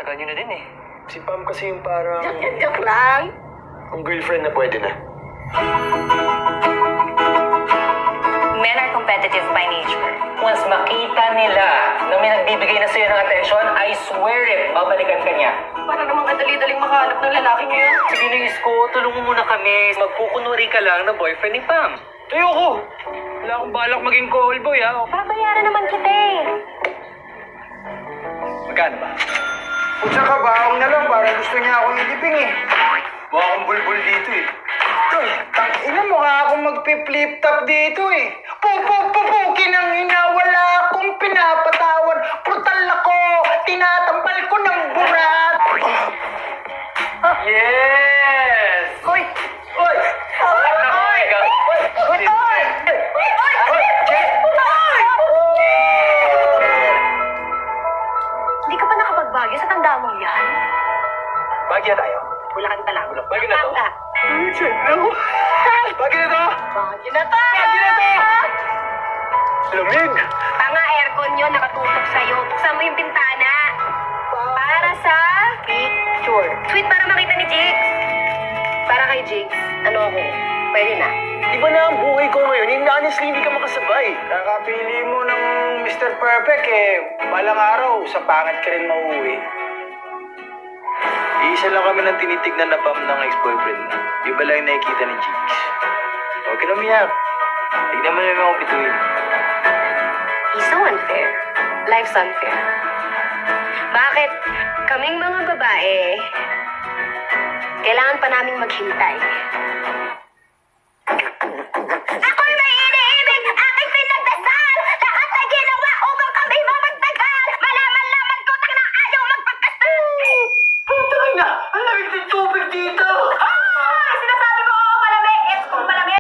Tagal nyo na din eh. Si Pam kasi yung parang... Joke lang. Ang girlfriend na pwede na. Men are competitive by nature. Once makita nila na may nagbibigay na sa'yo ng atensyon, I swear it, babalikan ka niya. Para namang kadali-daling makahanap ng lalaki ngayon. Sige na, Isko, tulungan mo na kami. Magkukunwari ka lang na boyfriend ni Pam. Ayoko! Wala akong balak maging callboy, ha? Babayaran naman kita eh. Magkano ba? Pusa ka, baong na lang. Parang gusto niya akong ilibing eh. Mukha akong bulbul dito eh. Uy, tangina mo nga akong magpi-flip top dito eh. Kinang ina, wala akong pinapatawad. Brutal ako, tinatampal ko ng burat. Yes! Hoy! Oy! Hoy! Oy! Hindi ka pa nakapagbagyo sa tanda mong yan. Bagya tayo. Bulakan ka lang. Bagyo na to. Tanda. Bagyo na to! Bagyo na to! Bagyo na to! Lamig! Tanga, aircon yun, nakatutok sa'yo. Buksan mo yung bintana. Para sa picture. Sweet, para makita ni Jigs. Para kay Jigs, ano ako? Pwede na. Iba na ang buhay ko ngayon. Honestly, hindi ka makasabay. Kakapili mo ng Mr. Perfect eh. Balang araw, sa pangit ka rin mauwi. Iisa lang kami ng tinitignan na Pam ng ex-boyfriend na. Iba lang yung nakikita ni Jigs. Huwag ka na umiyak. Tignan mo naman akong bituin. He's so unfair. Life's unfair. Bakit kaming mga babae, kailangan pa naming maghintay